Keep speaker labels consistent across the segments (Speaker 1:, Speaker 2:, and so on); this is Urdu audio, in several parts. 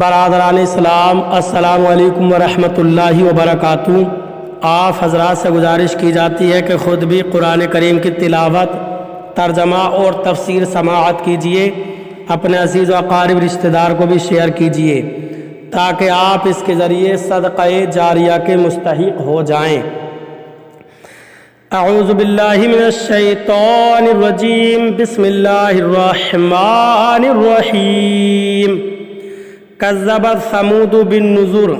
Speaker 1: برادران اسلام، السلام علیکم ورحمۃ اللہ وبرکاتہ۔ آپ حضرات سے گزارش کی جاتی ہے کہ خود بھی قرآن کریم کی تلاوت، ترجمہ اور تفسیر سماعت کیجیے، اپنے عزیز و اقارب رشتہ دار کو بھی شیئر کیجیے تاکہ آپ اس کے ذریعے صدقہ جاریہ کے مستحق ہو جائیں۔ اعوذ باللہ من الشیطان الرجیم، بسم اللہ الرحمن الرحیم۔ کذبت ثمود بالنذر۔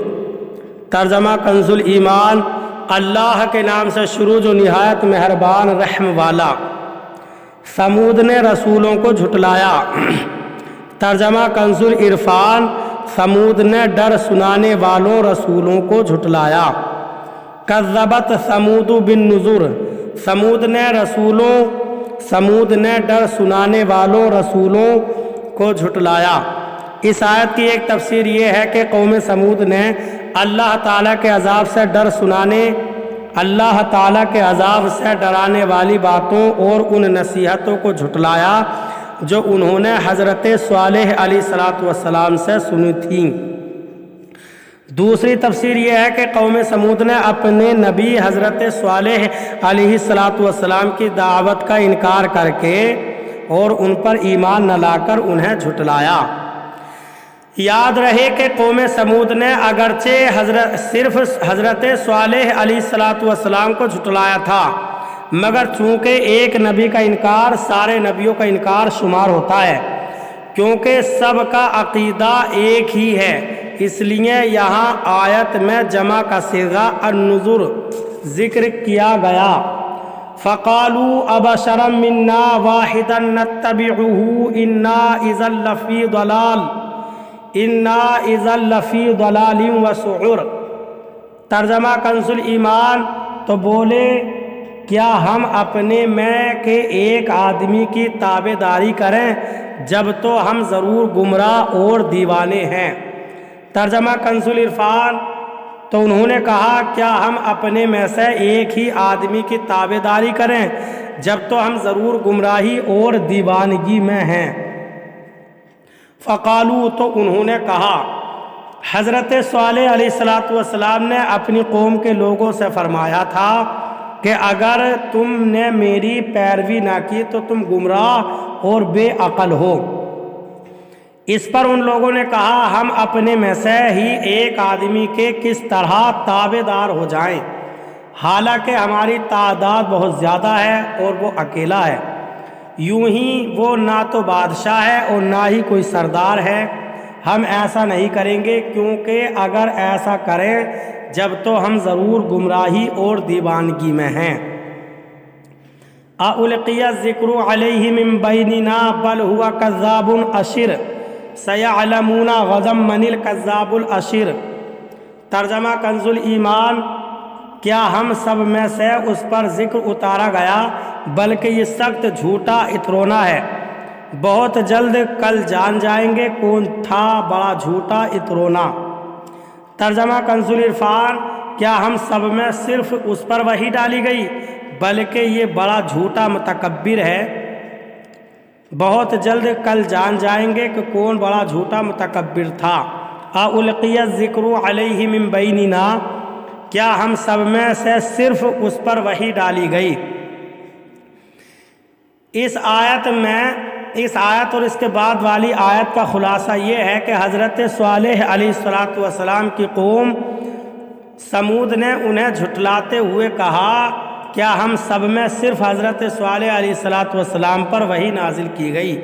Speaker 1: ترجمہ کنز الایمان۔ اللہ کے نام سے شروع جو نہایت مہربان رحم والا۔ ثمود نے رسولوں کو جھٹلایا۔ ترجمہ کنز العرفان۔ ثمود نے ڈر سنانے والوں رسولوں کو جھٹلایا۔ کذبت ثمود بالنذر۔ ثمود نے ڈر سنانے والوں رسولوں کو جھٹلایا۔ اس آیت کی ایک تفسیر یہ ہے کہ قوم ثمود نے اللہ تعالیٰ کے عذاب سے اللہ تعالیٰ کے عذاب سے ڈرانے والی باتوں اور ان نصیحتوں کو جھٹلایا جو انہوں نے حضرت صالح علیہ السلام سے سنی تھیں۔ دوسری تفسیر یہ ہے کہ قوم ثمود نے اپنے نبی حضرت صالح علیہ السلام کی دعوت کا انکار کر کے اور ان پر ایمان نہ لا کر انہیں جھٹلایا۔ یاد رہے کہ قوم ثمود نے اگرچہ صرف حضرت صالح علیہ السلام کو جھٹلایا تھا، مگر چونکہ ایک نبی کا انکار سارے نبیوں کا انکار شمار ہوتا ہے، کیونکہ سب کا عقیدہ ایک ہی ہے، اس لیے یہاں آیت میں جمع کا صیغہ النذر ذکر کیا گیا۔ فَقَالُوا أَبَشَرًا مِنَّا وَاحِدًا نَتَّبِعُهُ إِنَّا إِذًا لَفِي ضَلَالٍ وَسُعُرٍ۔ ترجمہ کنز الایمان۔ تو بولے کیا ہم اپنے میں کے ایک آدمی کی تابع داری کریں جب تو ہم ضرور گمراہ اور دیوانے ہیں۔ ترجمہ کنز العرفان۔ تو انہوں نے کہا کیا ہم اپنے میں سے ایک ہی آدمی کی تابع داری کریں جب تو ہم ضرور گمراہی اور دیوانگی میں ہیں۔ فقالو، تو انہوں نے کہا، حضرت صالح علیہ السلام نے اپنی قوم کے لوگوں سے فرمایا تھا کہ اگر تم نے میری پیروی نہ کی تو تم گمراہ اور بے عقل ہو۔ اس پر ان لوگوں نے کہا ہم اپنے میں سے ہی ایک آدمی کے کس طرح تابع دار ہو جائیں، حالانکہ ہماری تعداد بہت زیادہ ہے اور وہ اکیلا ہے، یوں ہی وہ نہ تو بادشاہ ہے اور نہ ہی کوئی سردار ہے۔ ہم ایسا نہیں کریں گے، کیونکہ اگر ایسا کریں جب تو ہم ضرور گمراہی اور دیوانگی میں ہیں۔ اَأُلْقِیَ الذِّکْرُ عَلَیْہِ مِن بَینِنَا بَلْ هُوَ کَذَّابٌ اَشِرٌ سَیَعْلَمُونَ غَدًا مَنِ الْکَذَّابُ الْأَشِرُ۔ ترجمہ کنز الایمان۔ کیا ہم سب میں سے اس پر ذکر اتارا گیا، بلکہ یہ سخت جھوٹا اترونا ہے، بہت جلد کل جان جائیں گے کون تھا بڑا جھوٹا اترونا۔ ترجمہ کنز العرفان۔ کیا ہم سب میں صرف اس پر وحی ڈالی گئی، بلکہ یہ بڑا جھوٹا متکبر ہے، بہت جلد کل جان جائیں گے کہ کون بڑا جھوٹا متکبر تھا۔ اَأُلْقِیَ الذِّکْرُ عَلَیْہِ مِن بَینِنَا۔ کیا ہم سب میں سے صرف اس پر وحی ڈالی گئی۔ اس آیت اور اس کے بعد والی آیت کا خلاصہ یہ ہے کہ حضرت صالح علیہ السلام کی قوم ثمود نے انہیں جھٹلاتے ہوئے کہا کیا ہم سب میں صرف حضرت صالح علیہ السلام پر وحی نازل کی گئی،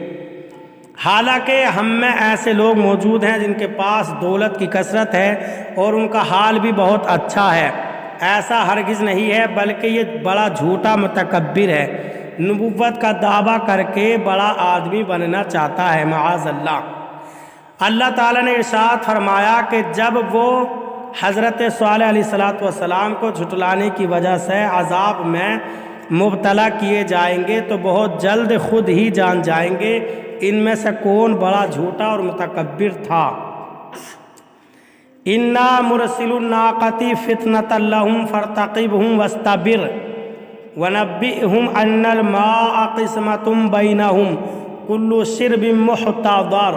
Speaker 1: حالانکہ ہم میں ایسے لوگ موجود ہیں جن کے پاس دولت کی کثرت ہے اور ان کا حال بھی بہت اچھا ہے۔ ایسا ہرگز نہیں ہے، بلکہ یہ بڑا جھوٹا متکبر ہے، نبوت کا دعویٰ کر کے بڑا آدمی بننا چاہتا ہے، معاذ اللہ۔ اللہ تعالیٰ نے ارشاد فرمایا کہ جب وہ حضرت صالح علیہ السلام کو جھٹلانے کی وجہ سے عذاب میں مبتلا کیے جائیں گے تو بہت جلد خود ہی جان جائیں گے ان میں سے کون بڑا جھوٹا اور متکبر تھا۔ اِنَّا مُرْسِلُو النَّاقَةِ فِتْنَةً لَهُمْ فَارْتَقِبْهُمْ وَاسْتَبِرْ وَنَبِّئْهُمْ أَنَّ الْمَاءَ قِسْمَةٌ بَيْنَهُمْ كُلُّ شِرْبٍ مُحْتَضَرٍ۔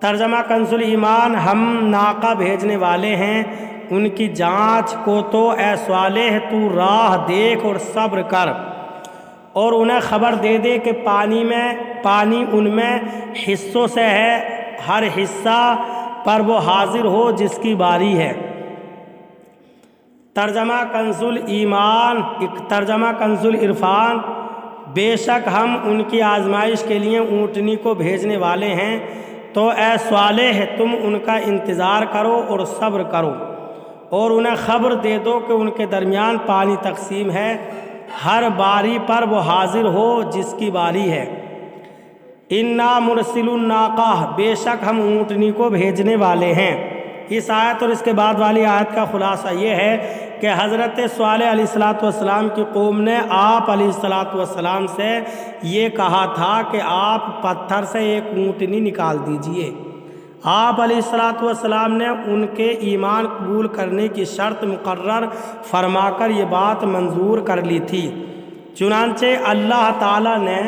Speaker 1: ترجمہ کنزُل ایمان، ہم ناقہ بھیجنے والے ہیں، ان کی جانچ کو تو اے صالح تو راہ دیکھ اور صبر کر، اور انہیں خبر دے دے کہ پانی ان میں حصوں سے ہے، ہر حصہ پر وہ حاضر ہو جس کی باری ہے۔ ترجمہ کنزُل ایمان، ترجمہ کنزُل عرفان، بے شک ہم ان کی آزمائش کے لیے اونٹنی کو بھیجنے والے ہیں، تو اے صالح تم ان کا انتظار کرو اور صبر کرو، اور انہیں خبر دے دو کہ ان کے درمیان پانی تقسیم ہے، ہر باری پر وہ حاضر ہو جس کی باری ہے۔ انا مرسل الناقہ، بے شک ہم اونٹنی کو بھیجنے والے ہیں۔ اس آیت اور اس کے بعد والی آیت کا خلاصہ یہ ہے کہ حضرت صالح علیہ السلام کی قوم نے آپ علیہ السلام سے یہ کہا تھا کہ آپ پتھر سے ایک اونٹنی نکال دیجئے۔ آپ علیہ السلام نے ان کے ایمان قبول کرنے کی شرط مقرر فرما کر یہ بات منظور کر لی تھی۔ چنانچہ اللہ تعالیٰ نے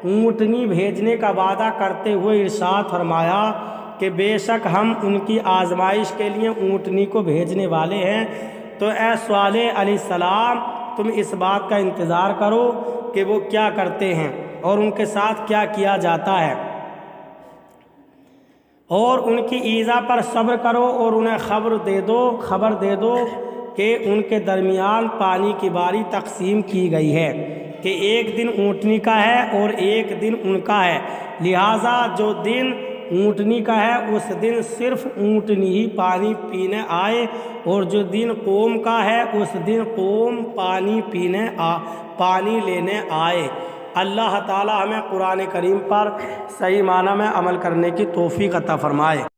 Speaker 1: اونٹنی بھیجنے کا وعدہ کرتے ہوئے ارشاد فرمایا کہ بے شک ہم ان کی آزمائش کے لیے اونٹنی کو بھیجنے والے ہیں، تو اے صالح علیہ السلام تم اس بات کا انتظار کرو کہ وہ کیا کرتے ہیں اور ان کے ساتھ کیا کیا جاتا ہے، اور ان کی ایذا پر صبر کرو، اور انہیں خبر دے دو کہ ان کے درمیان پانی کی باری تقسیم کی گئی ہے، کہ ایک دن اونٹنی کا ہے اور ایک دن ان کا ہے، لہٰذا جو دن اونٹنی کا ہے اس دن صرف اونٹنی ہی پانی پینے آئے، اور جو دن قوم کا ہے اس دن قوم پانی لینے آئے۔ اللہ تعالی ہمیں قرآن کریم پر صحیح معنی میں عمل کرنے کی توفیق عطا فرمائے۔